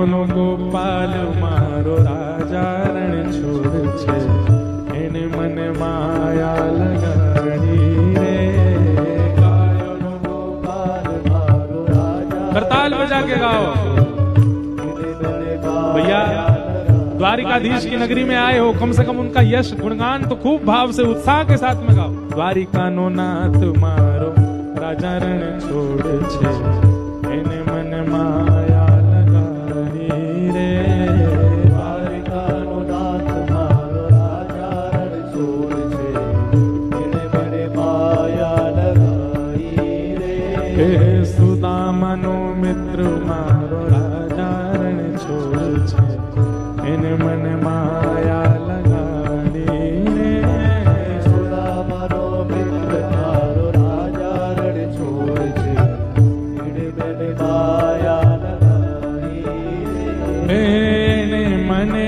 ગાયોનો ગોપાલ મારો રાજા રણ છોડ છે, એને મને માયા લગાડી રે. ગાયોનો ગોપાલ મારો રાજા. करताल बजा के गाओ भैया. द्वारिकाधीश की नगरी में आए हो, कम से कम उनका यश गुणगान तो खूब भाव से उत्साह के साथ में गाओ. द्वारिका नो नाथ मारो राजा रण छोड़ છે, એને મને માયા લગાડી રે. દ્વારિકા નો નાથ મારો રાજા રણ છોડ છે, એને મને માયા લગાડી રે. હે સુદામાનો મિત્ર મારો રાજા રણ છોડ છે, એને મને માયા લગાડી રે. સુદામાનો મિત્ર મારો રાજા રણ છોડ છે, એને મને માયા લગાડી રે. એને મને